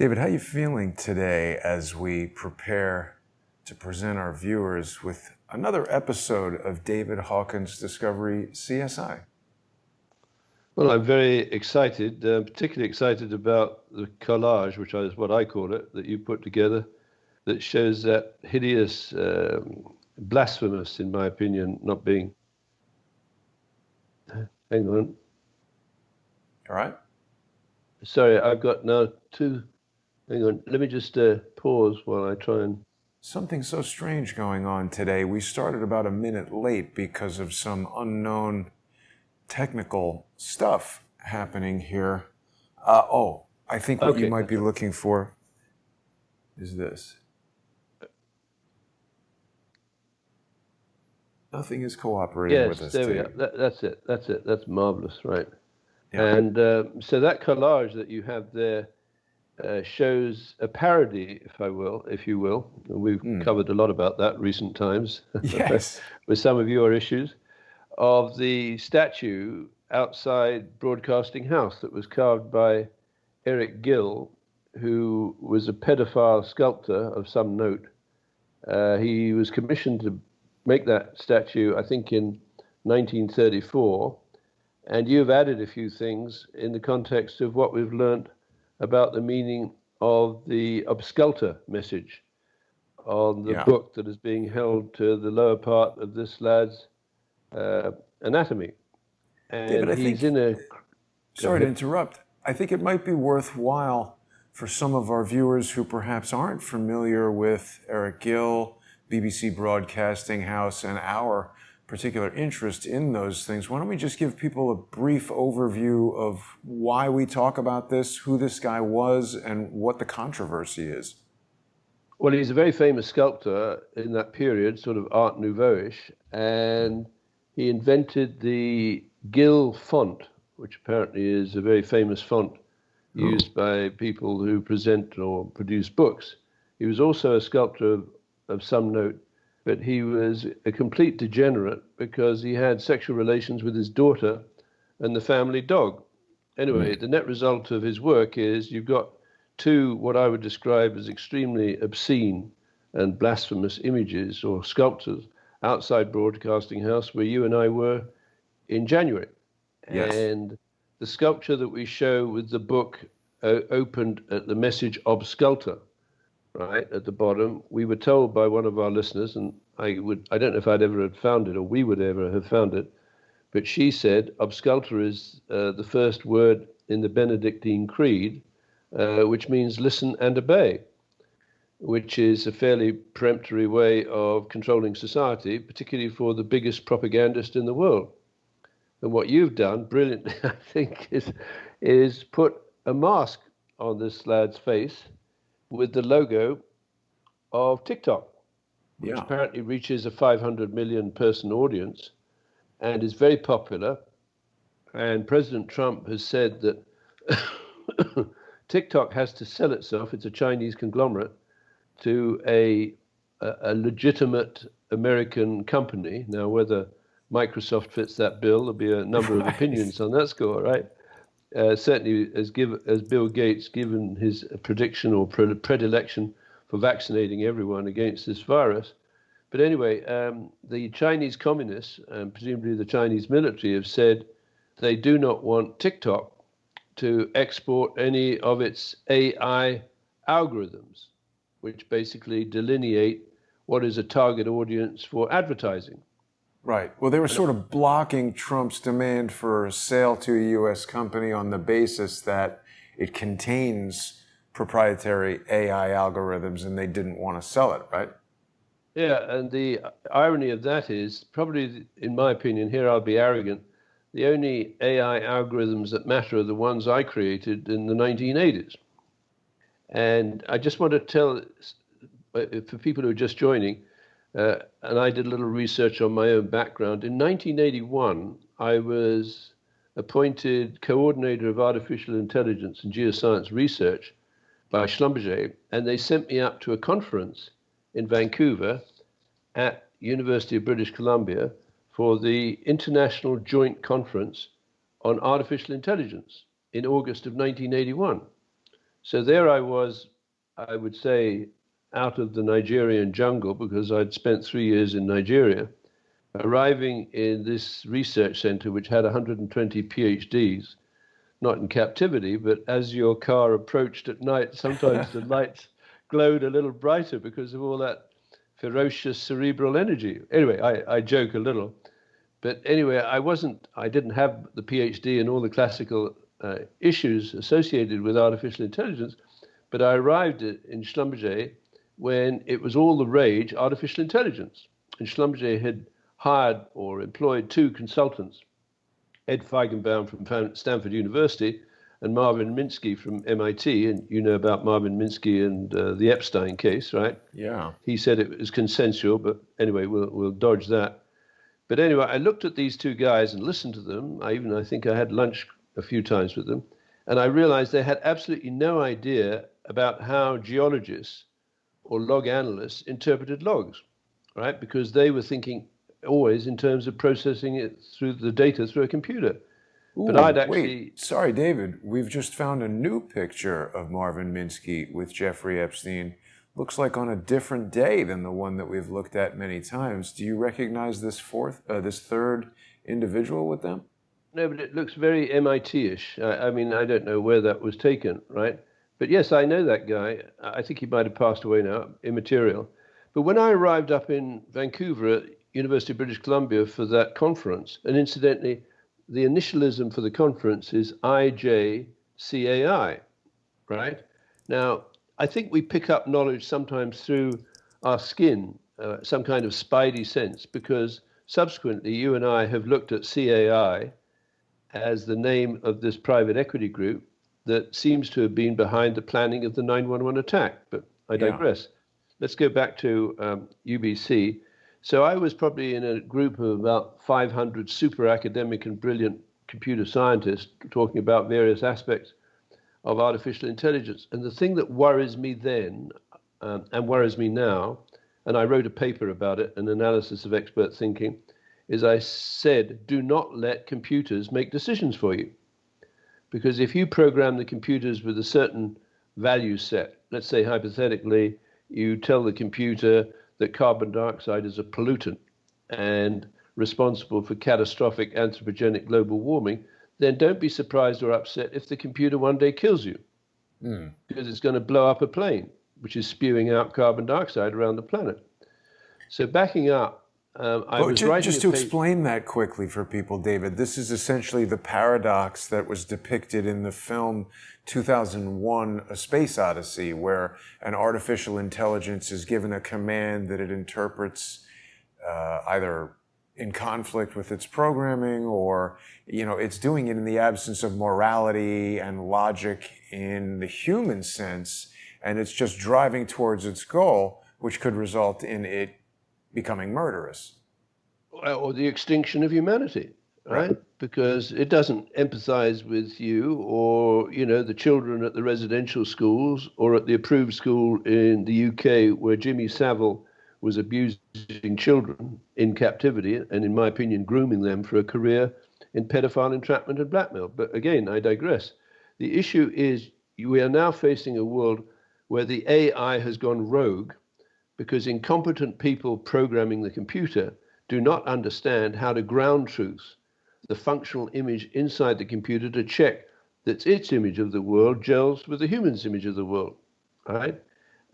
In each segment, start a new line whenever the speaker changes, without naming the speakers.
David, how are you feeling today as we prepare to present our viewers with another episode of David Hawkins' Discovery CSI?
Well, I'm very excited, particularly excited about the collage, which is what I call it, that you put together, that shows that hideous, blasphemous, in my opinion, not being... Hang on.
All right.
Sorry, I've got now two... Hang on, let me just pause while I try and...
Something so strange going on today. We started about a minute late because of some unknown technical stuff happening here. I think what you might be looking for is this. Nothing is cooperating with us.
Yes, there we go. That's it. That's marvelous, right?
Yeah.
And so that collage that you have there shows a parody, if you will. We've covered a lot about that recent times.
Yes.
With some of your issues, of the statue outside Broadcasting House that was carved by Eric Gill, who was a pedophile sculptor of some note. He was commissioned to make that statue, I think, in 1934. And you've added a few things in the context of what we've learned about the meaning of the Obsculta message on the book that is being held to the lower part of this lad's anatomy. And
David,
he's in a...
Sorry to interrupt. I think it might be worthwhile for some of our viewers who perhaps aren't familiar with Eric Gill, BBC Broadcasting House, and our particular interest in those things. Why don't we just give people a brief overview of why we talk about this, who this guy was, and what the controversy is?
Well, he's a very famous sculptor in that period, sort of Art Nouveau-ish, and he invented the Gill font, which apparently is a very famous font used by people who present or produce books. He was also a sculptor of some note, but he was a complete degenerate because he had sexual relations with his daughter and the family dog. Anyway, the net result of his work is you've got two what I would describe as extremely obscene and blasphemous images or sculptures outside Broadcasting House where you and I were in January.
Yes.
And the sculpture that we show with the book opened at the message Obsculta, right at the bottom, we were told by one of our listeners, and I don't know if I'd ever have found it or we would ever have found it, but she said Obsculta is the first word in the Benedictine Creed, which means listen and obey, which is a fairly peremptory way of controlling society, particularly for the biggest propagandist in the world. And what you've done, brilliantly, I think, is put a mask on this lad's face with the logo of TikTok, which apparently reaches a 500 million person audience and is very popular. And President Trump has said that TikTok has to sell itself, it's a Chinese conglomerate, to a legitimate American company. Now, whether Microsoft fits that bill, there'll be a number of opinions on that score, right? Certainly, as Bill Gates given his prediction or predilection for vaccinating everyone against this virus. But anyway, the Chinese communists, and presumably the Chinese military, have said they do not want TikTok to export any of its AI algorithms, which basically delineate what is a target audience for advertising.
Right. Well, they were sort of blocking Trump's demand for a sale to a U.S. company on the basis that it contains proprietary AI algorithms, and they didn't want to sell it, right?
Yeah, and the irony of that is, probably, in my opinion, here I'll be arrogant, the only AI algorithms that matter are the ones I created in the 1980s. And I just want to tell, for people who are just joining, and I did a little research on my own background. In 1981, I was appointed coordinator of artificial intelligence and geoscience research by Schlumberger, and they sent me up to a conference in Vancouver at University of British Columbia for the International Joint Conference on Artificial Intelligence in August of 1981. So there I was, I would say, out of the Nigerian jungle, because I'd spent 3 years in Nigeria, arriving in this research center, which had 120 PhDs, not in captivity, but as your car approached at night, sometimes the lights glowed a little brighter because of all that ferocious cerebral energy. Anyway, I joke a little. But anyway, I didn't have the PhD and all the classical issues associated with artificial intelligence, but I arrived in Schlumberger when it was all the rage, artificial intelligence. And Schlumberger had hired or employed 2 consultants, Ed Feigenbaum from Stanford University and Marvin Minsky from MIT. And you know about Marvin Minsky and the Epstein case, right?
Yeah.
He said it was consensual, but anyway, we'll dodge that. But anyway, I looked at these 2 guys and listened to them. I think I had lunch a few times with them. And I realized they had absolutely no idea about how geologists or log analysts interpreted logs, right? Because they were thinking always in terms of processing it through the data through a computer.
Ooh,
but I'd actually...
Wait, sorry, David. We've just found a new picture of Marvin Minsky with Jeffrey Epstein. Looks like on a different day than the one that we've looked at many times. Do you recognize this third individual with them?
No, but it looks very MIT-ish. I mean, I don't know where that was taken, right? But yes, I know that guy. I think he might have passed away now, immaterial. But when I arrived up in Vancouver at University of British Columbia for that conference, and incidentally, the initialism for the conference is IJCAI, right? Now, I think we pick up knowledge sometimes through our skin, some kind of spidey sense, because subsequently you and I have looked at CAI as the name of this private equity group that seems to have been behind the planning of the 9/11 attack. But I digress. Yeah. Let's go back to UBC. So I was probably in a group of about 500 super academic and brilliant computer scientists talking about various aspects of artificial intelligence. And the thing that worries me then and worries me now, and I wrote a paper about it, an analysis of expert thinking, is I said, do not let computers make decisions for you. Because if you program the computers with a certain value set, let's say hypothetically, you tell the computer that carbon dioxide is a pollutant and responsible for catastrophic anthropogenic global warming, then don't be surprised or upset if the computer one day kills you. Because it's going to blow up a plane, which is spewing out carbon dioxide around the planet. So backing up, I was writing
just to explain that quickly for people, David, this is essentially the paradox that was depicted in the film 2001, A Space Odyssey, where an artificial intelligence is given a command that it interprets either in conflict with its programming or, it's doing it in the absence of morality and logic in the human sense, and it's just driving towards its goal, which could result in it becoming murderous.
Or the extinction of humanity, right? Because it doesn't empathize with you or, the children at the residential schools or at the approved school in the UK where Jimmy Savile was abusing children in captivity and, in my opinion, grooming them for a career in pedophile entrapment and blackmail. But again, I digress. The issue is we are now facing a world where the AI has gone rogue because incompetent people programming the computer do not understand how to ground truth, the functional image inside the computer, to check that its image of the world gels with the human's image of the world, right?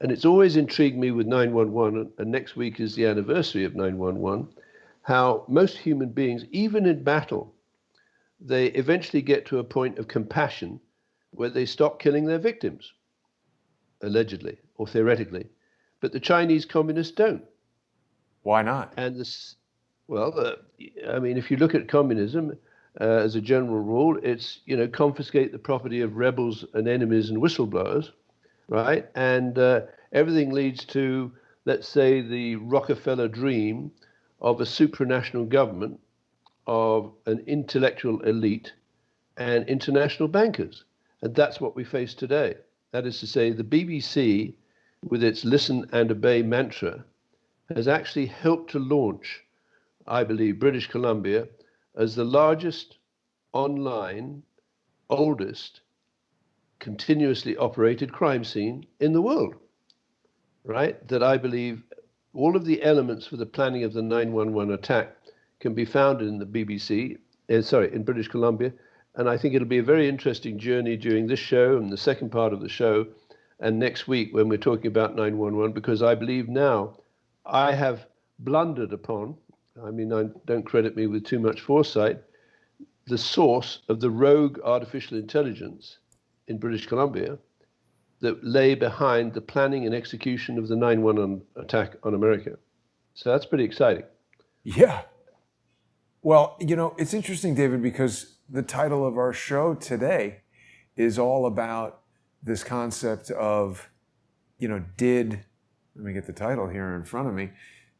And it's always intrigued me with 9/11, and next week is the anniversary of 9/11, how most human beings, even in battle, they eventually get to a point of compassion where they stop killing their victims, allegedly or theoretically. But the Chinese communists don't.
Why not?
And this, if you look at communism as a general rule, it's, confiscate the property of rebels and enemies and whistleblowers, right? And everything leads to, let's say, the Rockefeller dream of a supranational government, of an intellectual elite and international bankers. And that's what we face today. That is to say, the BBC, with its listen and obey mantra, has actually helped to launch, I believe, British Columbia as the largest online, oldest continuously operated crime scene in the world, right? That I believe all of the elements for the planning of the 9/11 attack can be found in the BBC, in British Columbia. And I think it'll be a very interesting journey during this show and the second part of the show and next week when we're talking about 9/11, because I believe now I have blundered upon, I mean, I don't credit me with too much foresight, the source of the rogue artificial intelligence in British Columbia that lay behind the planning and execution of the 9/11 attack on America. So that's pretty exciting.
Yeah. Well, it's interesting, David, because the title of our show today is all about this concept of, let me get the title here in front of me.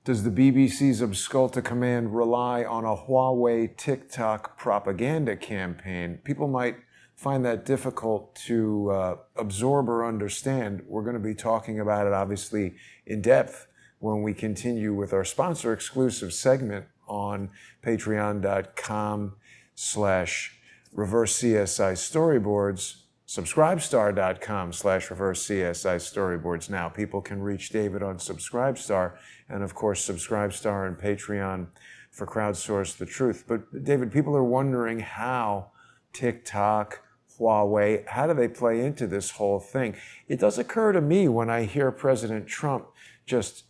Does the BBC's Obsculta command rely on a Huawei TikTok propaganda campaign? People might find that difficult to absorb or understand. We're going to be talking about it, obviously, in depth when we continue with our sponsor exclusive segment on patreon.com/reverse-CSI storyboards, subscribestar.com/reverse-CSI storyboards. Now, people can reach David on Subscribestar and, of course, Subscribestar and Patreon for Crowdsource the Truth. But, David, people are wondering how TikTok, Huawei, how do they play into this whole thing? It does occur to me when I hear President Trump just,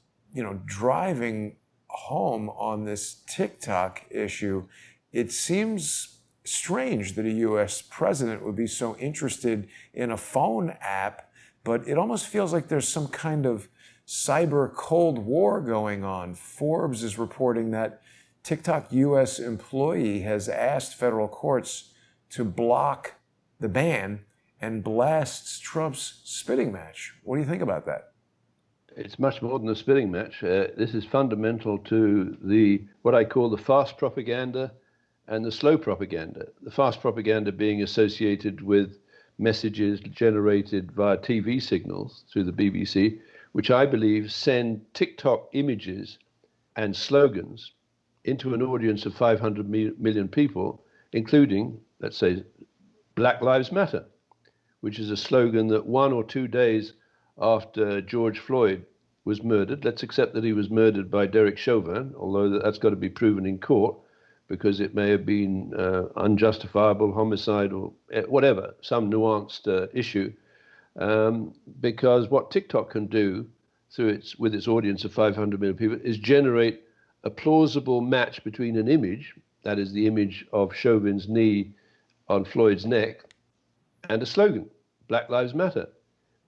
driving home on this TikTok issue, it seems strange that a U.S. president would be so interested in a phone app, but it almost feels like there's some kind of cyber Cold War going on. Forbes is reporting that TikTok U.S. employee has asked federal courts to block the ban and blasts Trump's spitting match. What do you think about that?
It's much more than a spitting match. This is fundamental to what I call the fast propaganda and the slow propaganda. The fast propaganda being associated with messages generated via TV signals through the BBC, which I believe send TikTok images and slogans into an audience of 500 million people, including, let's say, Black Lives Matter, which is a slogan that 1 or 2 days after George Floyd was murdered, let's accept that he was murdered by Derek Chauvin, although that's got to be proven in court because it may have been unjustifiable homicide or whatever, some nuanced issue, because what TikTok can do with its audience of 500 million people is generate a plausible match between an image, that is the image of Chauvin's knee on Floyd's neck, and a slogan, Black Lives Matter,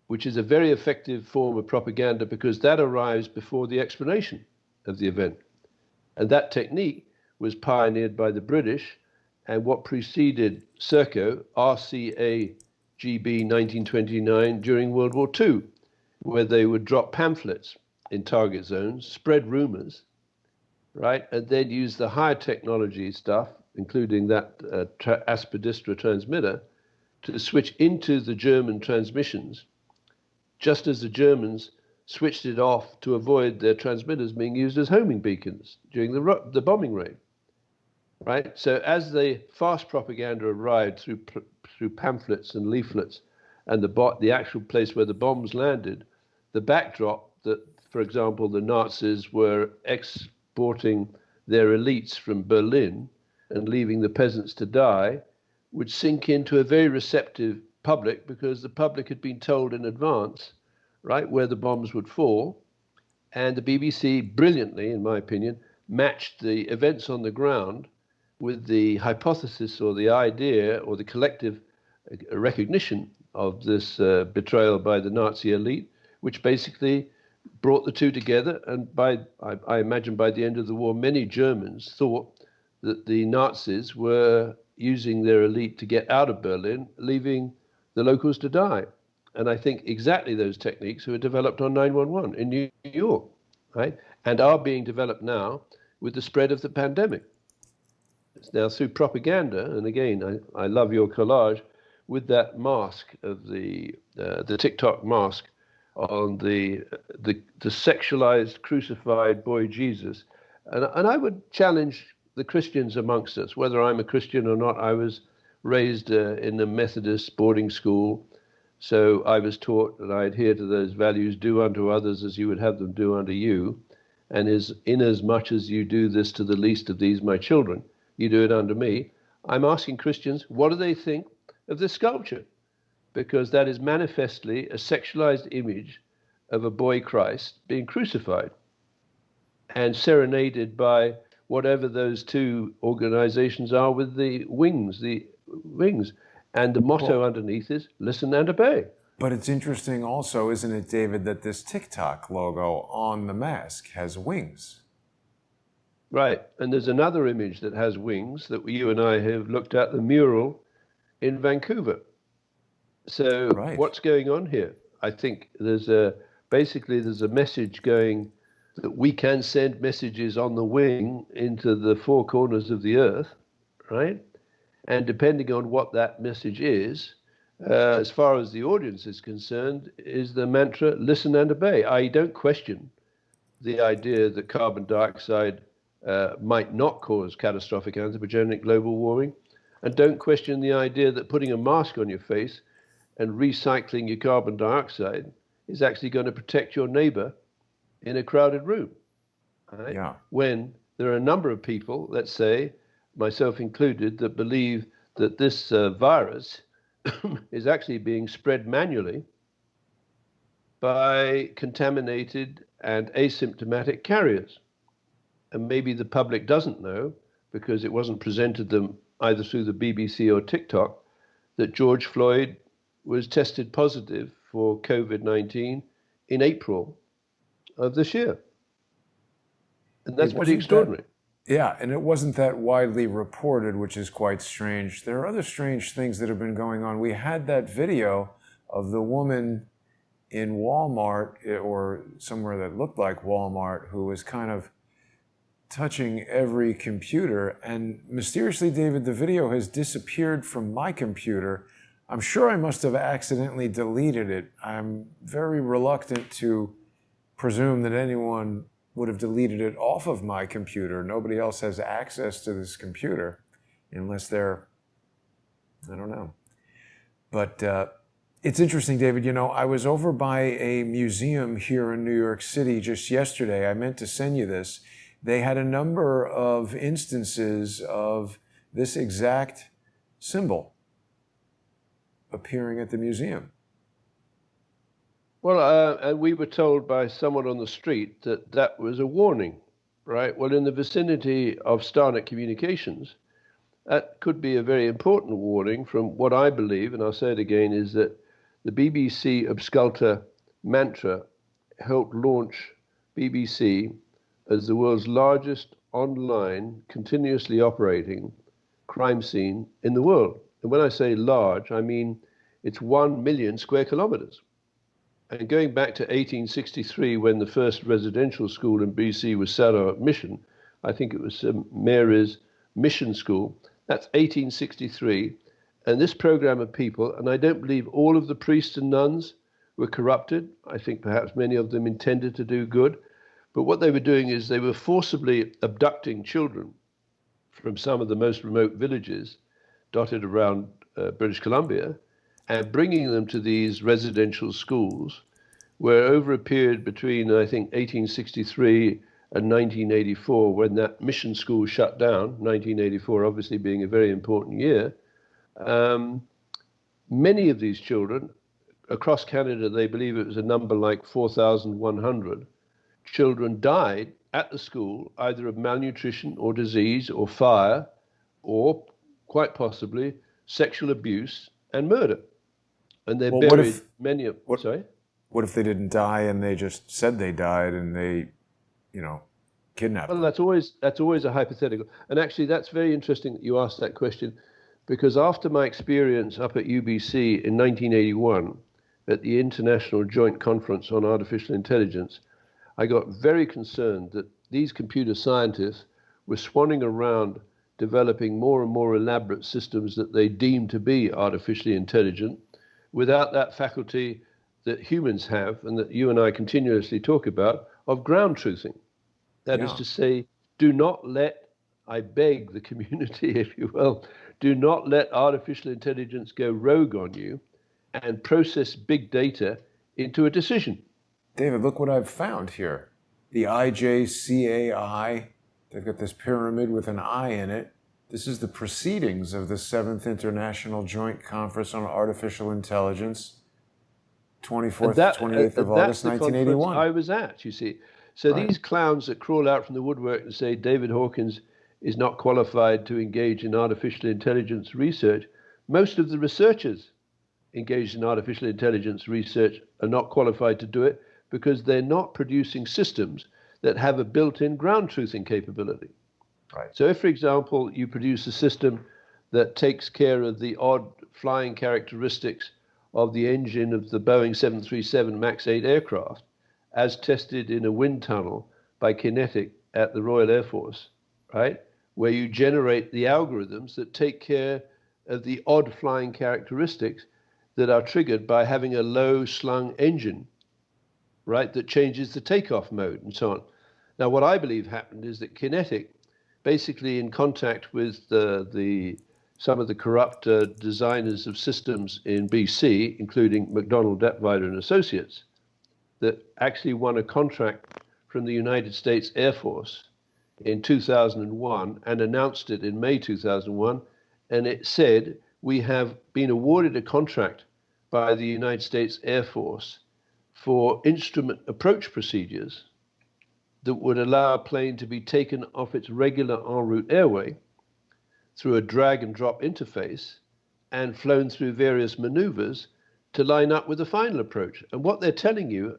which is a very effective form of propaganda because that arrives before the explanation of the event. And that technique was pioneered by the British and what preceded CERCO, RCAGB 1929, during World War II, where they would drop pamphlets in target zones, spread rumors, right, and then use the higher technology stuff, including that Aspidistra transmitter, to switch into the German transmissions, just as the Germans switched it off to avoid their transmitters being used as homing beacons during the bombing raid. Right? So as the fast propaganda arrived through pamphlets and leaflets and the actual place where the bombs landed, the backdrop that, for example, the Nazis were exporting their elites from Berlin and leaving the peasants to die would sink into a very receptive public because the public had been told in advance, right, where the bombs would fall. And the BBC brilliantly, in my opinion, matched the events on the ground with the hypothesis or the idea or the collective recognition of this betrayal by the Nazi elite, which basically brought the two together. And I imagine by the end of the war, many Germans thought that the Nazis were using their elite to get out of Berlin, leaving the locals to die. And I think exactly those techniques were developed on 9/11 in New York, right? And are being developed now with the spread of the pandemic. It's now through propaganda, and again, I love your collage with that mask of the TikTok mask on the sexualized, crucified boy Jesus. And I would challenge the Christians amongst us, whether I'm a Christian or not. I was raised in a Methodist boarding school, So I was taught that I adhere to those values: do unto others as you would have them do unto you. And is in as much as you do this to the least of these, my children, you do it unto me. I'm asking Christians, what do they think of this sculpture? Because that is manifestly a sexualized image of a boy Christ being crucified and serenaded by whatever those two organizations are with the wings, And the motto underneath is listen and obey.
But it's interesting also, isn't it, David, that this TikTok logo on the mask has wings?
Right. And there's another image that has wings that you and I have looked at, the mural in Vancouver. So What's going on here? I think there's a message going that we can send messages on the wing into the four corners of the earth, right? And depending on what that message is, as far as the audience is concerned, is the mantra, listen and obey. I don't question the idea that carbon dioxide might not cause catastrophic anthropogenic global warming, and don't question the idea that putting a mask on your face and recycling your carbon dioxide is actually going to protect your neighbor in a crowded room. Right?
Yeah.
When there are a number of people, let's say, myself included, that believe that this virus is actually being spread manually by contaminated and asymptomatic carriers. And maybe the public doesn't know, because it wasn't presented them either through the BBC or TikTok, that George Floyd was tested positive for COVID-19 in April of this year. And that's pretty extraordinary.
Yeah, and it wasn't that widely reported, which is quite strange. There are other strange things that have been going on. We had that video of the woman in Walmart, or somewhere that looked like Walmart, who was kind of touching every computer. And mysteriously, David, the video has disappeared from my computer. I'm sure I must have accidentally deleted it. I'm very reluctant to presume that anyone would have deleted it off of my computer. Nobody else has access to this computer unless they're, I don't know. But it's interesting, David. You know, I was over by a museum here in New York City just yesterday. I meant to send you this. They had a number of instances of this exact symbol appearing at the museum.
Well, and we were told by someone on the street that that was a warning, right? Well, in the vicinity of Starnet Communications, that could be a very important warning from what I believe, and I'll say it again, is that the BBC Obsculta mantra helped launch BBC as the world's largest online, continuously operating crime scene in the world. And when I say large, I mean it's 1 million square kilometers. And going back to 1863, when the first residential school in BC was set on mission, I think it was Mary's Mission School, that's 1863. And this program of people, and I don't believe all of the priests and nuns were corrupted. I think perhaps many of them intended to do good. But what they were doing is they were forcibly abducting children from some of the most remote villages dotted around British Columbia, and bringing them to these residential schools, where over a period between, I think, 1863 and 1984, when that mission school shut down, 1984 obviously being a very important year, many of these children, across Canada, they believe it was a number like 4,100, children died at the school, either of malnutrition or disease or fire, or quite possibly sexual abuse and murder. And they buried many of them. Sorry?
What if they didn't die and they just said they died and they, kidnapped them?
Well, that's always a hypothetical. And actually, that's very interesting that you asked that question, because after my experience up at UBC in 1981 at the International Joint Conference on Artificial Intelligence, I got very concerned that these computer scientists were swanning around developing more and more elaborate systems that they deemed to be artificially intelligent, without that faculty that humans have and that you and I continuously talk about of ground truthing. That is to say, do not let, I beg the community, if you will, do not let artificial intelligence go rogue on you and process big data into a decision.
David, look what I've found here. The IJCAI, they've got this pyramid with an I in it. This is the proceedings of the 7th International Joint Conference on Artificial Intelligence, 24th to 28th of August, 1981.
I was at, you see. So these clowns that crawl out from the woodwork and say David Hawkins is not qualified to engage in artificial intelligence research, most of the researchers engaged in artificial intelligence research are not qualified to do it because they're not producing systems that have a built-in ground truthing capability.
Right.
So if, for example, you produce a system that takes care of the odd flying characteristics of the engine of the Boeing 737 MAX 8 aircraft, as tested in a wind tunnel by Kinetic at the Royal Air Force, right, where you generate the algorithms that take care of the odd flying characteristics that are triggered by having a low-slung engine, right, that changes the takeoff mode and so on. Now, what I believe happened is that Kinetic, basically in contact with some of the corrupt designers of systems in BC, including McDonald, Detwiler and Associates, that actually won a contract from the United States Air Force in 2001 and announced it in May 2001. And it said, we have been awarded a contract by the United States Air Force for instrument approach procedures that would allow a plane to be taken off its regular en route airway through a drag and drop interface and flown through various maneuvers to line up with the final approach. And what they're telling you,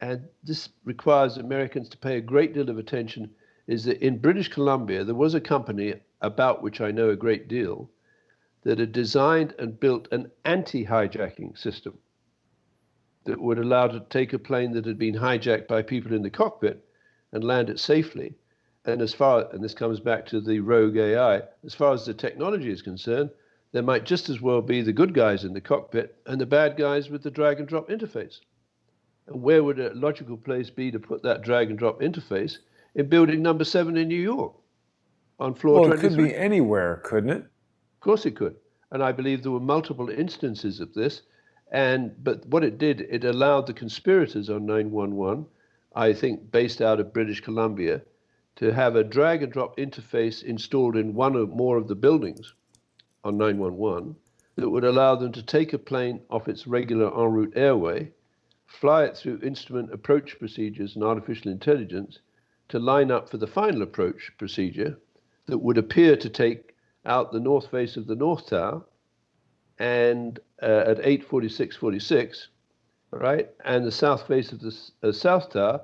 and this requires Americans to pay a great deal of attention, is that in British Columbia, there was a company about which I know a great deal that had designed and built an anti-hijacking system that would allow to take a plane that had been hijacked by people in the cockpit and land it safely. And this comes back to the rogue AI, as far as the technology is concerned, there might just as well be the good guys in the cockpit and the bad guys with the drag and drop interface. And where would a logical place be to put that drag and drop interface? In building number 7 in New York, on floor 23.
Well, it could be anywhere, couldn't it?
Of course it could. And I believe there were multiple instances of this. But what it did, it allowed the conspirators on 911, I think based out of British Columbia, to have a drag and drop interface installed in one or more of the buildings on 911 that would allow them to take a plane off its regular en route airway, fly it through instrument approach procedures and artificial intelligence to line up for the final approach procedure that would appear to take out the north face of the North Tower and at 8:46:46, right, and the south face of the South Tower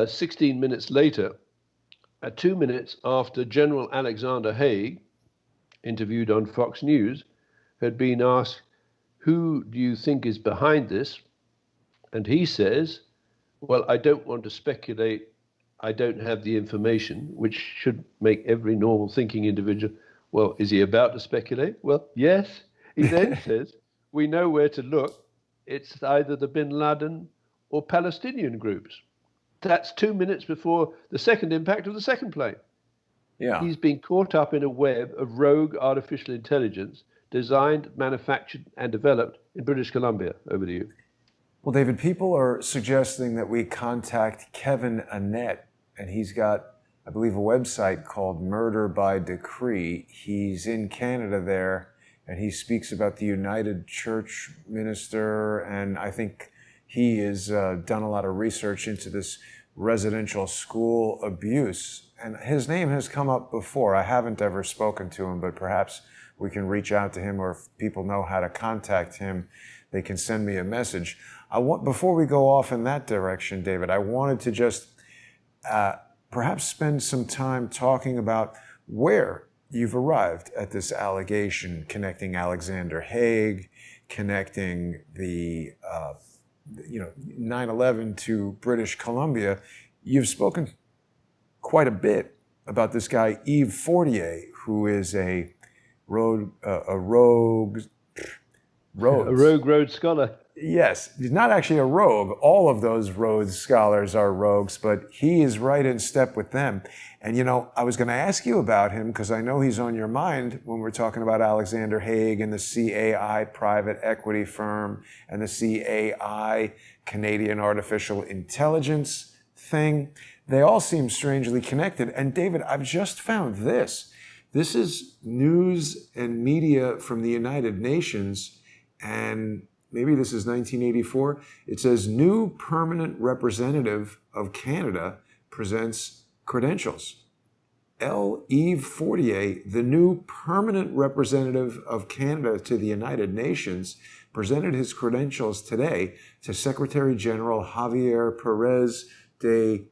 16 minutes later, at 2 minutes after General Alexander Haig, interviewed on Fox News, had been asked, who do you think is behind this? And he says, well, I don't want to speculate. I don't have the information, which should make every normal thinking individual, well, is he about to speculate? Well, yes. He then says, we know where to look. It's either the Bin Laden or Palestinian groups. That's 2 minutes before the second impact of the second plane.
Yeah.
He's been caught up in a web of rogue artificial intelligence designed, manufactured, and developed in British Columbia. Over to you.
Well, David, people are suggesting that we contact Kevin Annett, and he's got, I believe, a website called Murder by Decree. He's in Canada there, and he speaks about the United Church minister, and I think he has done a lot of research into this residential school abuse. And his name has come up before. I haven't ever spoken to him, but perhaps we can reach out to him, or if people know how to contact him, they can send me a message. Before we go off in that direction, David, I wanted to just perhaps spend some time talking about where you've arrived at this allegation, connecting Alexander Haig, connecting the 9/11 to British Columbia. You've spoken quite a bit about this guy, Yves Fortier, who is a rogue Rhodes
Rogue scholar.
Yes, he's not actually a rogue. All of those Rhodes scholars are rogues, but he is right in step with them. And, I was going to ask you about him because I know he's on your mind when we're talking about Alexander Haig and the CAI private equity firm and the CAI Canadian Artificial Intelligence thing. They all seem strangely connected. And David, I've just found this. This is news and media from the United Nations, and maybe this is 1984. It says, new permanent representative of Canada presents credentials. Yves Fortier, the new permanent representative of Canada to the United Nations, presented his credentials today to Secretary General Javier Perez de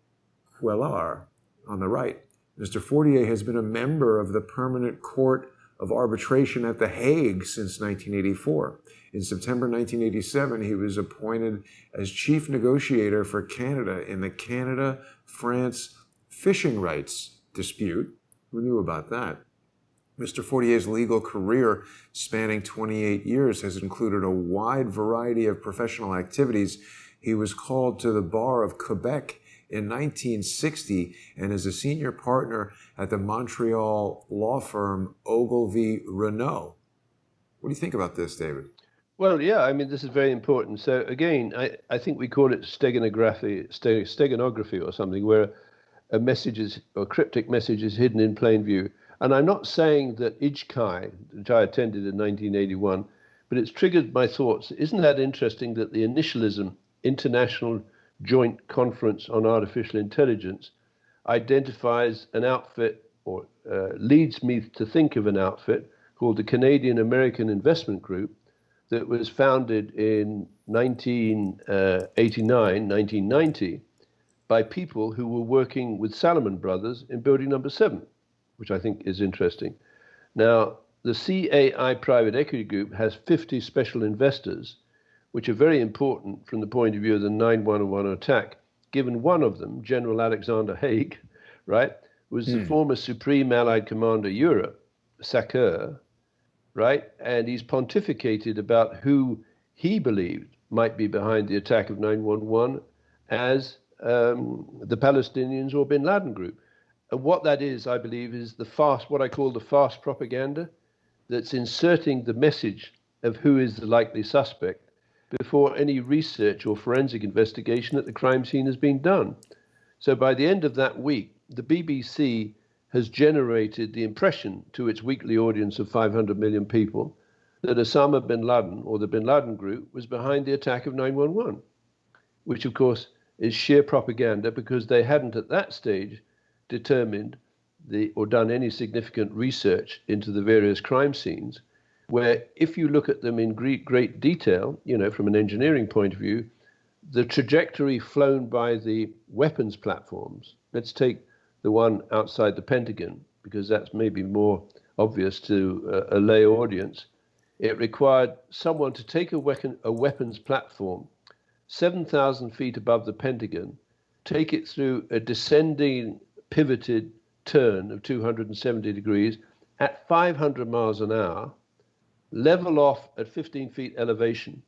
Cuellar on the right. Mr. Fortier has been a member of the Permanent Court of Arbitration at The Hague since 1984. In September 1987, he was appointed as chief negotiator for Canada in the Canada-France fishing rights dispute. Who knew about that? Mr. Fortier's legal career, spanning 28 years, has included a wide variety of professional activities. He was called to the bar of Quebec in 1960 and is a senior partner at the Montreal law firm Ogilvy Renault. What do you think about this, David?
Well, yeah, I mean, this is very important. So again, I think we call it steganography or something, where a message is, or cryptic message is hidden in plain view. And I'm not saying that IJCAI, which I attended in 1981, but it's triggered my thoughts. Isn't that interesting that the initialism, International Joint Conference on Artificial Intelligence, identifies an outfit, or leads me to think of an outfit called the Canadian American Investment Group, that was founded in 1989, 1990, by people who were working with Salomon Brothers in building number 7, which I think is interesting. Now, the CAI Private Equity Group has 50 special investors, which are very important from the point of view of the 9/11 attack, given one of them, General Alexander Haig, right, was the former Supreme Allied Commander Europe, SACEUR, right? And he's pontificated about who he believed might be behind the attack of 9/11 as the Palestinians or bin Laden group. And what that is, I believe, is what I call the fast propaganda that's inserting the message of who is the likely suspect before any research or forensic investigation at the crime scene has been done. So by the end of that week, the BBC has generated the impression to its weekly audience of 500 million people that Osama bin Laden or the bin Laden group was behind the attack of 9/11, which of course is sheer propaganda because they hadn't at that stage determined or done any significant research into the various crime scenes, where if you look at them in great detail, from an engineering point of view, the trajectory flown by the weapons platforms, let's take the one outside the Pentagon, because that's maybe more obvious to a lay audience. It required someone to take a weapons platform 7,000 feet above the Pentagon, take it through a descending pivoted turn of 270 degrees at 500 miles an hour, level off at 15 feet elevation,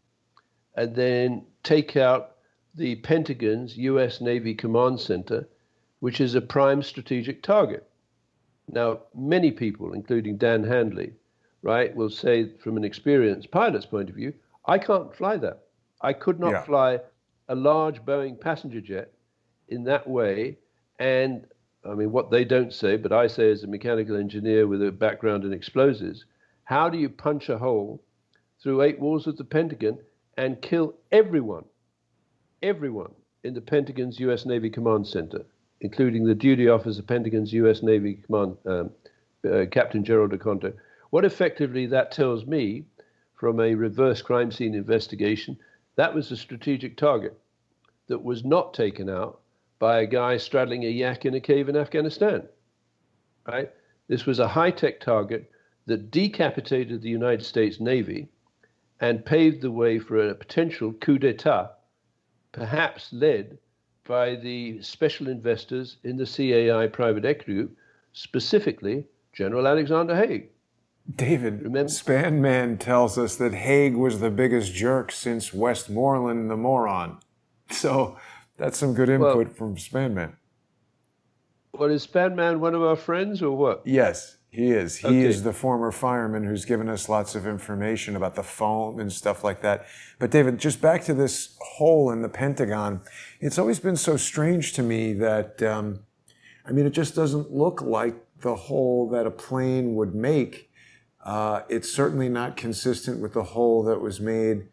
and then take out the Pentagon's US Navy Command Center, which is a prime strategic target. Now, many people, including Dan Handley, right, will say from an experienced pilot's point of view, I can't fly that. I could not fly a large Boeing passenger jet in that way. And I mean, what they don't say, but I say as a mechanical engineer with a background in explosives, how do you punch a hole through 8 walls of the Pentagon and kill everyone in the Pentagon's US Navy Command Center, including the duty officer, Pentagon's US Navy Command, Captain Gerald DeConto? What effectively that tells me from a reverse crime scene investigation, that was a strategic target that was not taken out by a guy straddling a yak in a cave in Afghanistan, right? This was a high-tech target that decapitated the United States Navy and paved the way for a potential coup d'etat, perhaps led by the special investors in the CAI private equity group, specifically General Alexander Haig.
David,
Remember?
Span Man tells us that Haig was the biggest jerk since Westmoreland the moron. So that's some good
Well,
input from Span Man.
well, is Spanman one of our friends or what?
Yes, he is. He
Okay.
is the former fireman who's given us lots of information about the foam and stuff like that. But David, just back to this hole in the Pentagon. It's always been so strange to me that, it just doesn't look like the hole that a plane would make. It's certainly not consistent with the hole that was made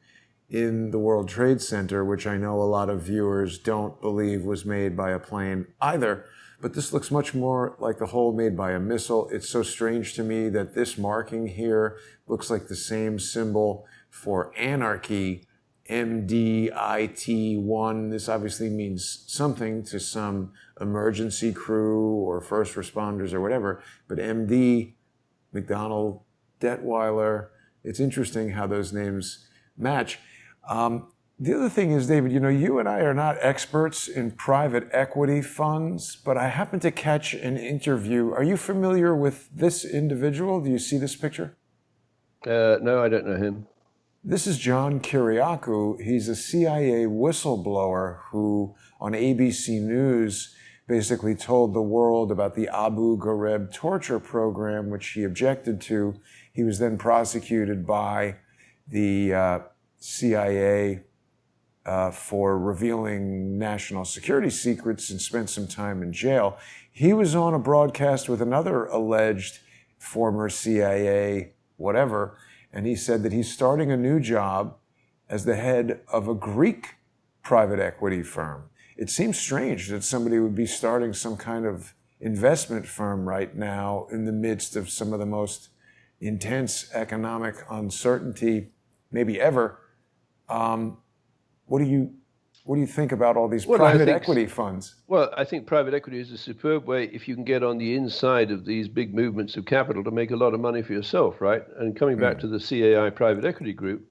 in the World Trade Center, which I know a lot of viewers don't believe was made by a plane either. But this looks much more like the hole made by a missile. It's so strange to me that this marking here looks like the same symbol for anarchy, MDIT1. This obviously means something to some emergency crew or first responders or whatever. But MD, McDonald, Detweiler, it's interesting how those names match. The other thing is, David, you and I are not experts in private equity funds, but I happened to catch an interview. Are you familiar with this individual? Do you see this picture?
No, I don't know him.
This is John Kiriakou. He's a CIA whistleblower who, on ABC News, basically told the world about the Abu Ghraib torture program, which he objected to. He was then prosecuted by the CIA for revealing national security secrets and spent some time in jail. He was on a broadcast with another alleged former CIA whatever, and he said that he's starting a new job as the head of a Greek private equity firm. It seems strange that somebody would be starting some kind of investment firm right now in the midst of some of the most intense economic uncertainty maybe ever. What do you think about all these private equity funds?
Well, I think private equity is a superb way if you can get on the inside of these big movements of capital to make a lot of money for yourself, right? And coming back to the CAI private equity group,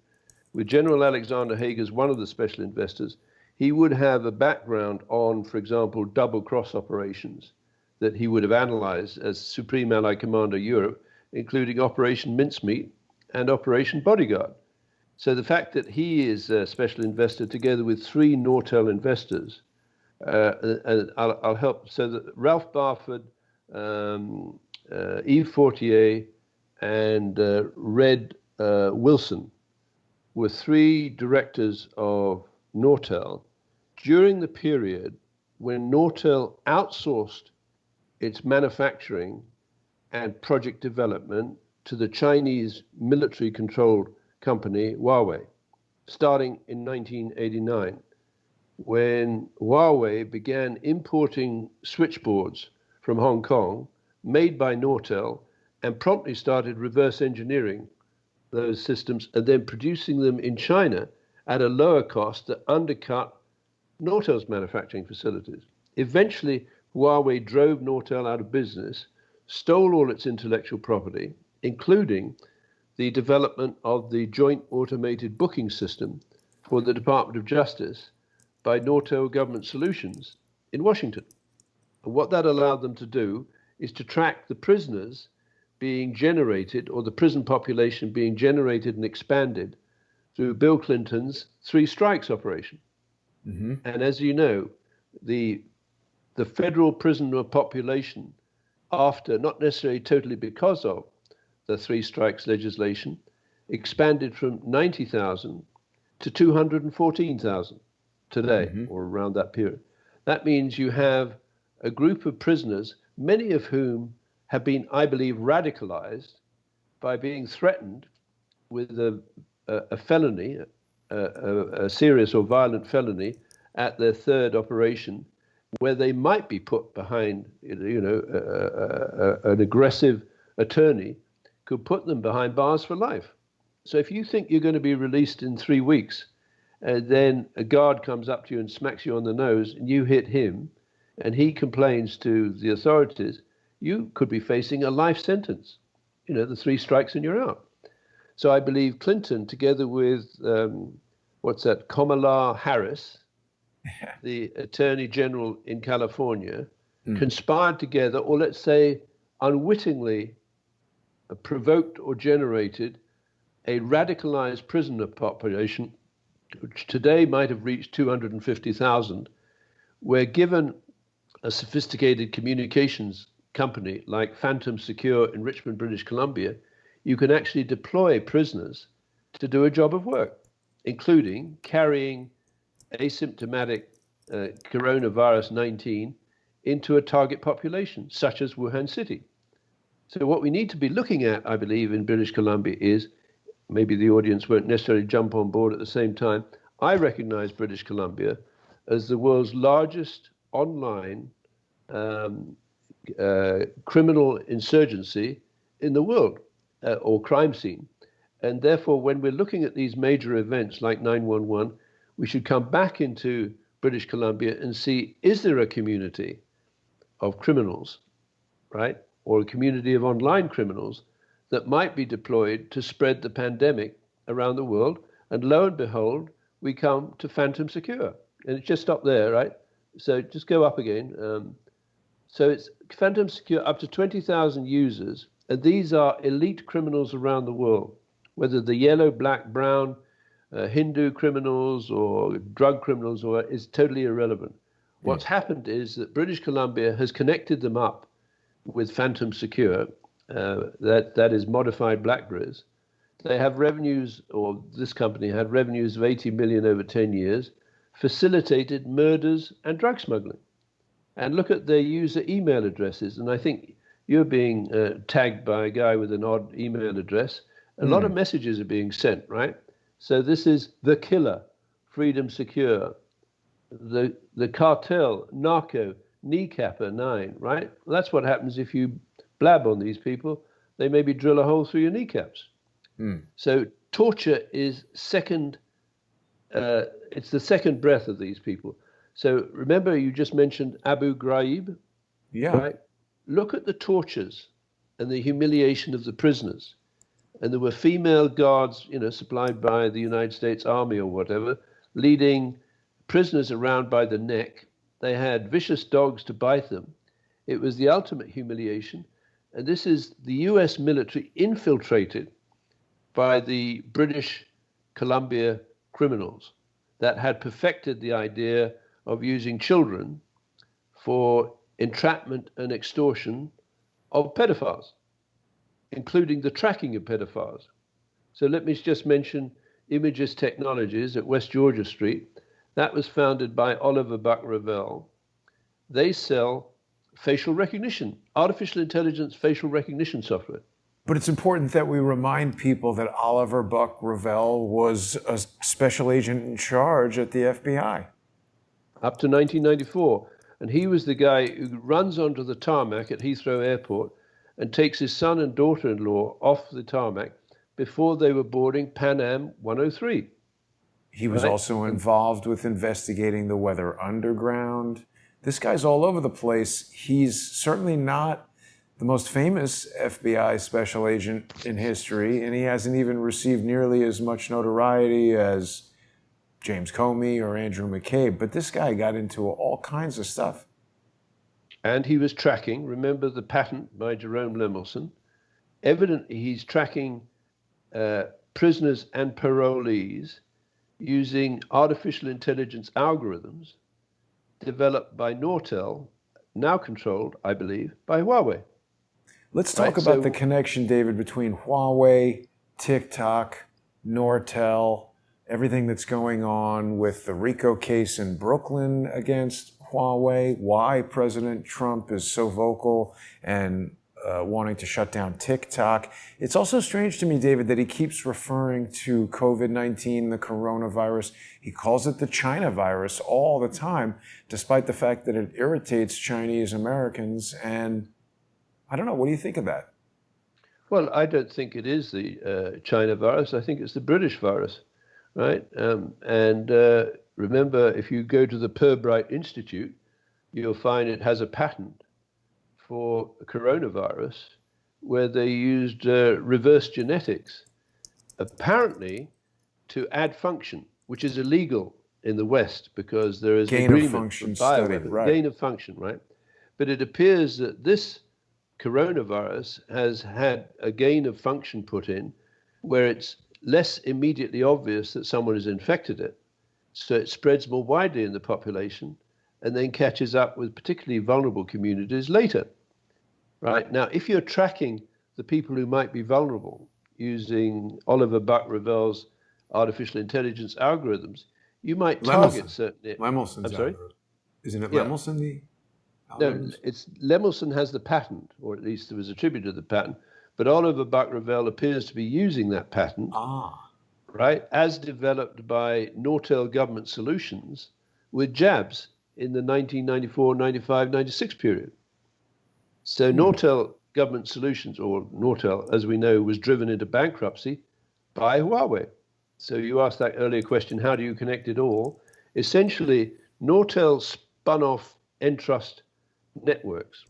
with General Alexander Haig as one of the special investors, he would have a background on, for example, double cross operations that he would have analyzed as Supreme Allied Commander Europe, including Operation Mincemeat and Operation Bodyguard. So the fact that he is a special investor together with three Nortel investors, and I'll help, so that Ralph Barford, Yves Fortier, and Red Wilson were three directors of Nortel during the period when Nortel outsourced its manufacturing and project development to the Chinese military-controlled company Huawei, starting in 1989, when Huawei began importing switchboards from Hong Kong made by Nortel and promptly started reverse engineering those systems and then producing them in China at a lower cost that undercut Nortel's manufacturing facilities. Eventually, Huawei drove Nortel out of business, stole all its intellectual property, including the development of the joint automated booking system for the Department of Justice by Nortel Government Solutions in Washington. And what that allowed them to do is to track the prisoners being generated, or the prison population being generated and expanded through Bill Clinton's three strikes operation. Mm-hmm. And as you know, the federal prisoner population, after, not necessarily totally because of the three strikes legislation, expanded from 90,000 to 214,000 today, or around that period. That means you have a group of prisoners, many of whom have been, I believe, radicalized by being threatened with a felony, a serious or violent felony at their third operation, where they might be put behind, an aggressive attorney could put them behind bars for life. So if you think you're going to be released in 3 weeks, and then a guard comes up to you and smacks you on the nose, and you hit him, and he complains to the authorities, you could be facing a life sentence. The three strikes and you're out. So I believe Clinton, together with, Kamala Harris, the Attorney General in California, conspired together, or let's say unwittingly provoked or generated a radicalized prisoner population, which today might have reached 250,000, where given a sophisticated communications company like Phantom Secure in Richmond, British Columbia, you can actually deploy prisoners to do a job of work, including carrying asymptomatic coronavirus 19 into a target population, such as Wuhan City. So what we need to be looking at, I believe, in British Columbia is, maybe the audience won't necessarily jump on board at the same time, I recognize British Columbia as the world's largest online criminal insurgency in the world, or crime scene. And therefore, when we're looking at these major events like 9/11, we should come back into British Columbia and see, is there a community of criminals, right? Or a community of online criminals that might be deployed to spread the pandemic around the world? And lo and behold, we come to Phantom Secure. And it just stopped there, right? So just go up again. So it's Phantom Secure, up to 20,000 users. And these are elite criminals around the world, whether the yellow, black, brown, Hindu criminals or drug criminals, or is totally irrelevant. What's happened is that British Columbia has connected them up with Phantom Secure, that is modified BlackBerries. They have revenues, or this company had revenues of 80 million over 10 years, facilitated murders and drug smuggling. And look at their user email addresses. And I think you're being tagged by a guy with an odd email address. A lot of messages are being sent, right? So this is the killer, Freedom Secure, the cartel, narco, kneecapper 9, right? Well, that's what happens if you blab on these people. They maybe drill a hole through your kneecaps. So torture is second, it's the second breath of these people. So remember, you just mentioned Abu Ghraib?
Yeah.
Right? Look at the tortures and the humiliation of the prisoners. And there were female guards, supplied by the United States Army or whatever, leading prisoners around by the neck. They had vicious dogs to bite them. It was the ultimate humiliation. And this is the US military infiltrated by the British Columbia criminals that had perfected the idea of using children for entrapment and extortion of pedophiles, including the tracking of pedophiles. So let me just mention Images Technologies at West Georgia Street. That was founded by Oliver Buck Revell. They sell facial recognition, artificial intelligence facial recognition software.
But it's important that we remind people that Oliver Buck Revell was a special agent in charge at the FBI.
Up to 1994. And he was the guy who runs onto the tarmac at Heathrow Airport and takes his son and daughter-in-law off the tarmac before they were boarding Pan Am 103.
He was also involved with investigating the Weather Underground. This guy's all over the place. He's certainly not the most famous FBI special agent in history, and he hasn't even received nearly as much notoriety as James Comey or Andrew McCabe. But this guy got into all kinds of stuff.
And he was tracking, remember the patent by Jerome Lemelson? Evidently, he's tracking prisoners and parolees using artificial intelligence algorithms developed by Nortel, now controlled, I believe, by Huawei.
Let's talk about the connection, David, between Huawei, TikTok, Nortel, everything that's going on with the RICO case in Brooklyn against Huawei, why President Trump is so vocal and wanting to shut down TikTok. It's also strange to me, David, that he keeps referring to COVID-19, the coronavirus. He calls it the China virus all the time, despite the fact that it irritates Chinese Americans. And I don't know, what do you think of that?
Well, I don't think it is the China virus. I think it's the British virus, right? Remember, if you go to the Pirbright Institute, you'll find it has a patent for coronavirus where they used reverse genetics, apparently to add function, which is illegal in the West because there is
gain of function study, right?
Gain of function, right? But it appears that this coronavirus has had a gain of function put in where it's less immediately obvious that someone has infected it. So it spreads more widely in the population and then catches up with particularly vulnerable communities later. Right? Now, if you're tracking the people who might be vulnerable using Oliver Buck-Revel's artificial intelligence algorithms, you might target certain...
Lemelson's
I'm sorry?
algorithm. Isn't it
Yeah.
Lemelson, the
No,
algorithms?
it's Lemelson has the patent, or at least there was attributed the patent, but Oliver Buck-Revel appears to be using that patent, right, as developed by Nortel Government Solutions with jabs in the 1994, 95, 96 period. So Nortel Government Solutions, or Nortel, as we know, was driven into bankruptcy by Huawei. So you asked that earlier question, how do you connect it all? Essentially, Nortel spun off Entrust Networks,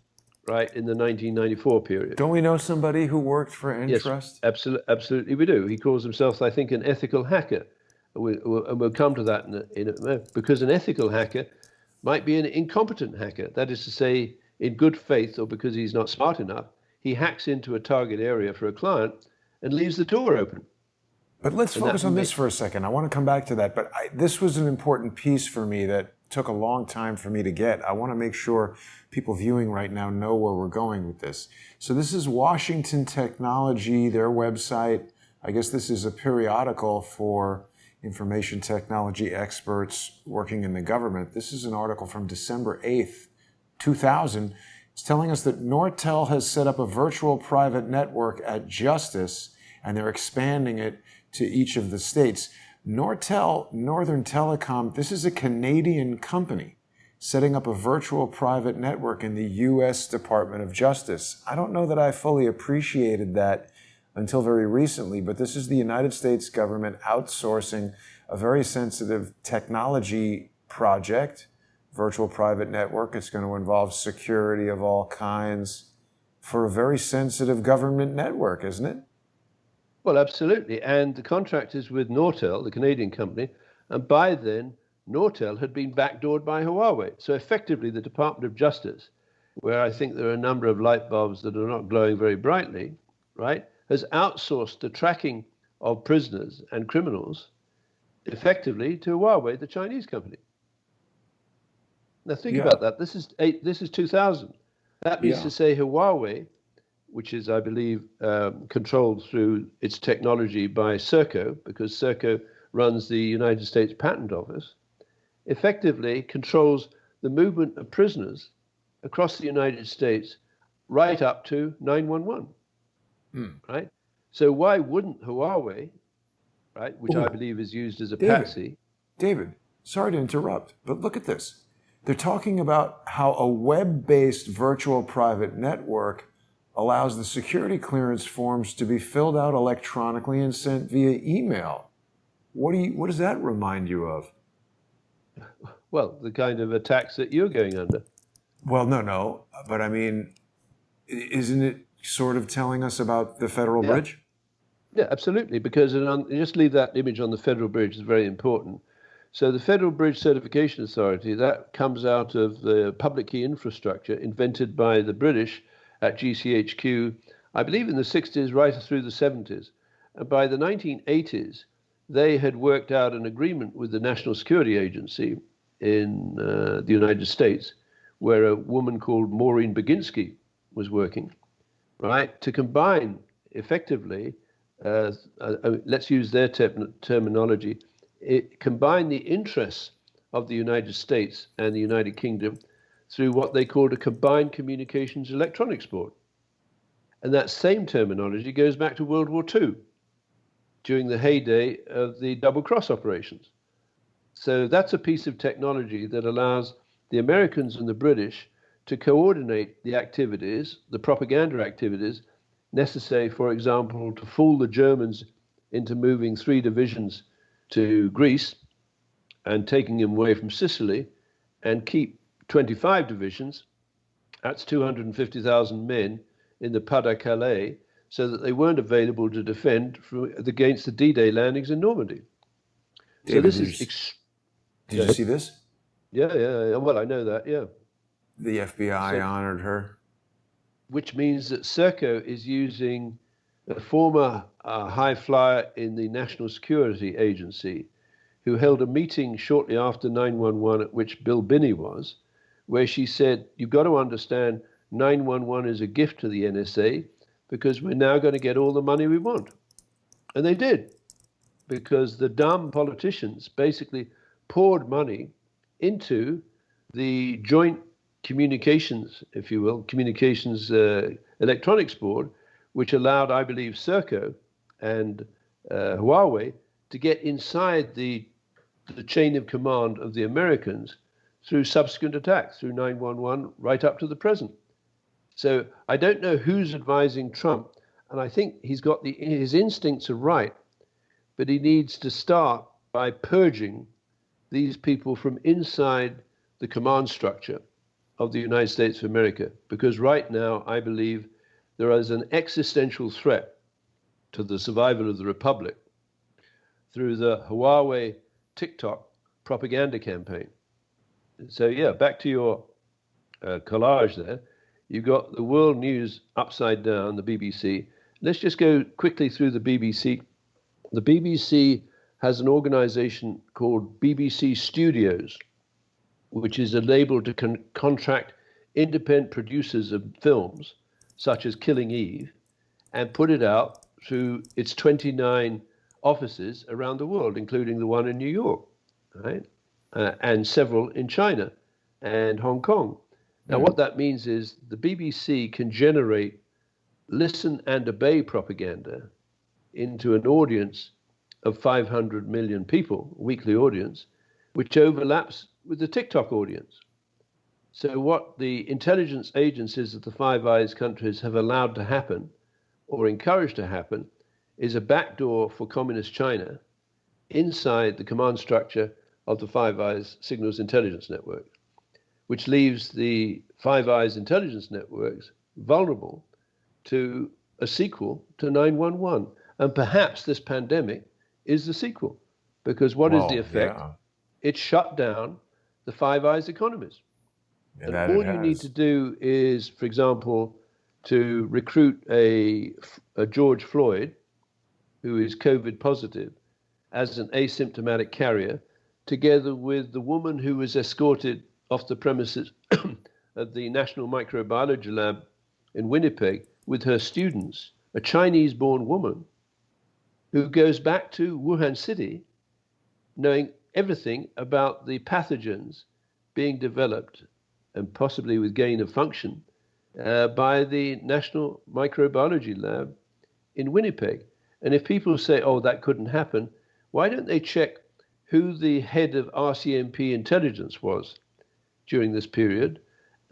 right, in the 1994 period.
Don't we know somebody who worked for
Yes,
Entrust?
absolutely we do. He calls himself, I think, an ethical hacker. And we'll come to that because an ethical hacker might be an incompetent hacker. That is to say, in good faith or because he's not smart enough, he hacks into a target area for a client and leaves the door open.
But let's focus on this for a second. I want to come back to that. But this was an important piece for me that took a long time for me to get. I want to make sure people viewing right now know where we're going with this. So this is Washington Technology, their website. I guess this is a periodical for information technology experts working in the government. This is an article from December 8th, 2000. It's telling us that Nortel has set up a virtual private network at Justice, and they're expanding it to each of the states. Nortel, Northern Telecom, this is a Canadian company setting up a virtual private network in the U.S. Department of Justice. I don't know that I fully appreciated that until very recently, but this is the United States government outsourcing a very sensitive technology project, virtual private network. It's going to involve security of all kinds for a very sensitive government network, isn't it?
Well, absolutely. And the contract is with Nortel, the Canadian company, and by then, Nortel had been backdoored by Huawei. So effectively, the Department of Justice, where I think there are a number of light bulbs that are not glowing very brightly, right, has outsourced the tracking of prisoners and criminals effectively to Huawei, the Chinese company. Now think about that. This is 2000. That means to say Huawei, which is, I believe, controlled through its technology by Serco, because Serco runs the United States Patent Office, effectively controls the movement of prisoners across the United States right up to 911, right? So why wouldn't Huawei, right, which I believe is used as a patsy...
David, sorry to interrupt, but look at this. They're talking about how a web-based virtual private network allows the security clearance forms to be filled out electronically and sent via email. What does that remind you of?
Well, the kind of attacks that you're going under.
Well, no, but I mean, isn't it sort of telling us about the Federal Bridge?
Yeah, absolutely, because just leave that image on the Federal Bridge is very important. So the Federal Bridge Certification Authority, that comes out of the public key infrastructure invented by the British at GCHQ, I believe in the 60s, right through the 70s. And by the 1980s, they had worked out an agreement with the National Security Agency in the United States, where a woman called Maureen Baginski was working, right, to combine effectively, let's use their terminology, it combined the interests of the United States and the United Kingdom through what they called a combined communications electronics board. And that same terminology goes back to World War II, during the heyday of the double cross operations. So that's a piece of technology that allows the Americans and the British to coordinate the activities, the propaganda activities necessary, for example, to fool the Germans into moving 3 divisions to Greece and taking them away from Sicily, and keep 25 divisions, that's 250,000 men, in the Pas-de-Calais, so that they weren't available to defend against the D-Day landings in Normandy.
David,
so this
did you see this?
Yeah. Well, I know that, yeah.
The FBI honored her.
which means that Serco is using a former high flyer in the National Security Agency who held a meeting shortly after 9/11 at which Bill Binney was, where she said, you've got to understand 9/11 is a gift to the NSA because we're now going to get all the money we want. And they did, because the dumb politicians basically poured money into the joint communications, if you will, communications electronics board, which allowed, I believe, Serco and Huawei to get inside the chain of command of the Americans through subsequent attacks, through 9/11, right up to the present. So I don't know who's advising Trump, and I think he's got his instincts are right, but he needs to start by purging these people from inside the command structure of the United States of America, because right now I believe there is an existential threat to the survival of the Republic through the Huawei TikTok propaganda campaign. So yeah, back to your collage there. You've got the world news upside down, the BBC. Let's just go quickly through the BBC. The BBC has an organization called BBC Studios, which is a label to contract independent producers of films, such as Killing Eve, and put it out through its 29 offices around the world, including the one in New York, right? And several in China and Hong Kong. Now, what that means is the BBC can generate listen and obey propaganda into an audience of 500 million people, weekly audience, which overlaps with the TikTok audience. So what the intelligence agencies of the Five Eyes countries have allowed to happen or encouraged to happen is a backdoor for communist China inside the command structure of the Five Eyes Signals Intelligence Network, which leaves the Five Eyes intelligence networks vulnerable to a sequel to 9/11. And perhaps this pandemic is the sequel, because what is the effect? Yeah. It shut down the Five Eyes economies. And all you need to do is, for example, to recruit a George Floyd, who is COVID positive, as an asymptomatic carrier, together with the woman who was escorted off the premises of the National Microbiology Lab in Winnipeg with her students, a Chinese-born woman who goes back to Wuhan City knowing everything about the pathogens being developed and possibly with gain of function by the National Microbiology Lab in Winnipeg. And if people say, oh, that couldn't happen, why don't they check who the head of RCMP intelligence was during this period?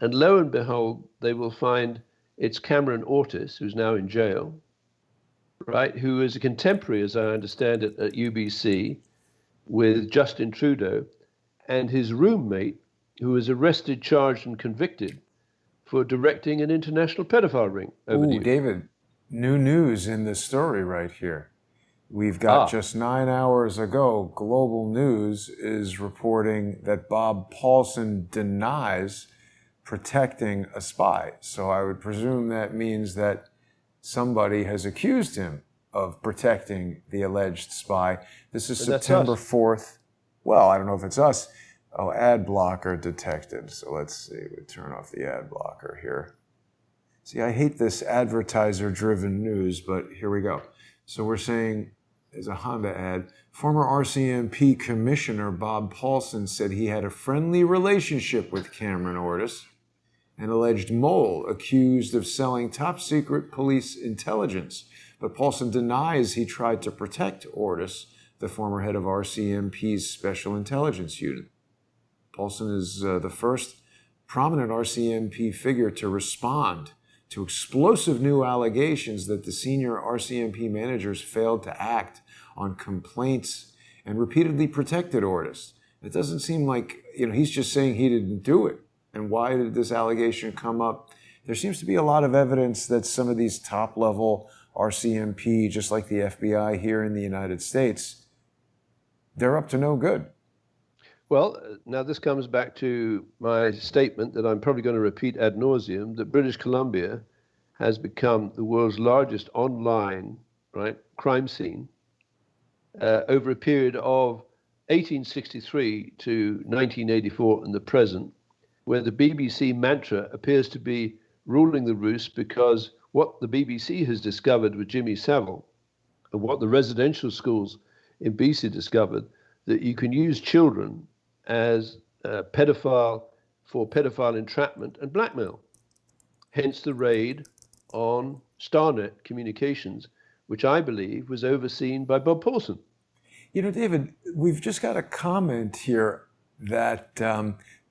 And lo and behold, they will find it's Cameron Ortis, who's now in jail, right, who is a contemporary, as I understand it, at UBC with Justin Trudeau, and his roommate, who was arrested, charged, and convicted for directing an international pedophile ring over the years.
David, new news in this story right here. We've got just 9 hours ago, Global News is reporting that Bob Paulson denies protecting a spy. So I would presume that means that somebody has accused him of protecting the alleged spy. This is September 4th. Well, I don't know if it's us. Oh, ad blocker detected. So let's see. We turn off the ad blocker here. See, I hate this advertiser-driven news, but here we go. So we're saying, there's a Honda ad, former RCMP Commissioner Bob Paulson said he had a friendly relationship with Cameron Ortis, an alleged mole accused of selling top-secret police intelligence. But Paulson denies he tried to protect Ortis, the former head of RCMP's Special Intelligence Unit. Paulson is the first prominent RCMP figure to respond to explosive new allegations that the senior RCMP managers failed to act on complaints and repeatedly protected Ortis. It doesn't seem like, he's just saying he didn't do it. And why did this allegation come up? There seems to be a lot of evidence that some of these top-level RCMP, just like the FBI here in the United States, they're up to no good.
Well, now this comes back to my statement that I'm probably going to repeat ad nauseum, that British Columbia has become the world's largest online, right, crime scene over a period of 1863 to 1984 and the present, where the BBC mantra appears to be ruling the roost, because what the BBC has discovered with Jimmy Savile and what the residential schools in BC discovered, that you can use children as pedophile entrapment and blackmail. Hence the raid on Starnet Communications, which I believe was overseen by Bob Paulson.
You know, David, we've just got a comment here that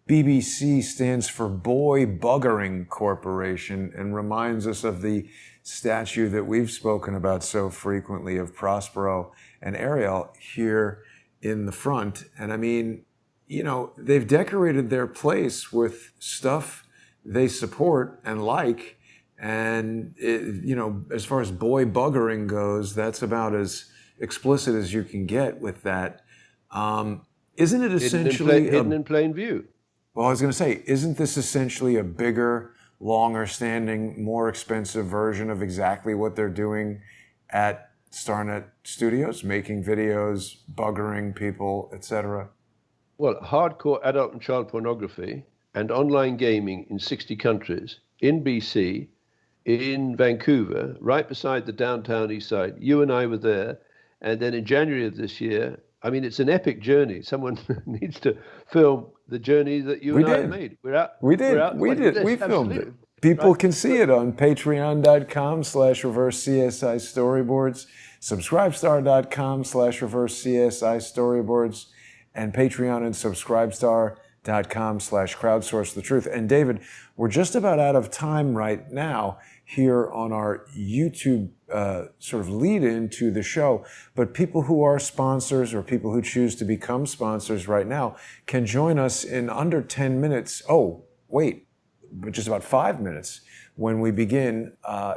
BBC stands for Boy Buggering Corporation and reminds us of the statue that we've spoken about so frequently of Prospero and Ariel here in the front. And I mean, you know, they've decorated their place with stuff they support and like. And, you know, as far as boy buggering goes, that's about as explicit as you can get with that. Isn't it essentially
hidden in plain view?
Well, I was going to say, isn't this essentially a bigger, longer standing, more expensive version of exactly what they're doing at Starnet Studios, making videos, buggering people, etc.?
Well, hardcore adult and child pornography and online gaming in 60 countries, in BC, in Vancouver, right beside the downtown east side. You and I were there. And then in January of this year, I mean, it's an epic journey. Someone needs to film the journey that you and I made.
We filmed it. People can see it on patreon.com/reverse-CSI storyboards, subscribestar.com/reverse-CSI storyboards, and Patreon and subscribestar.com/crowdsource the truth. And David, we're just about out of time right now here on our YouTube sort of lead into the show. But people who are sponsors or people who choose to become sponsors right now can join us in under 10 minutes. Oh, wait, just about 5 minutes when we begin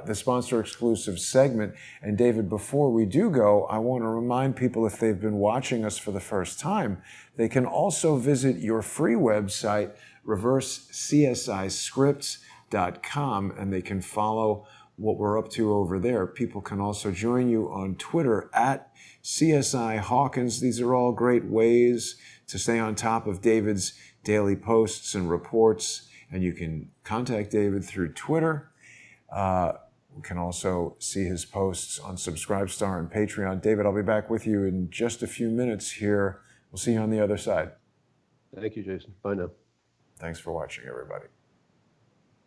the sponsor exclusive segment. And David, before we do go, I want to remind people, if they've been watching us for the first time, they can also visit your free website, reversecsiscripts.com, and they can follow what we're up to over there. People can also join you on Twitter at CSI Hawkins. These are all great ways to stay on top of David's daily posts and reports. And you can contact David through Twitter. We can also see his posts on Subscribestar and Patreon. David, I'll be back with you in just a few minutes here. We'll see you on the other side.
Thank you, Jason. Bye now.
Thanks for watching, everybody.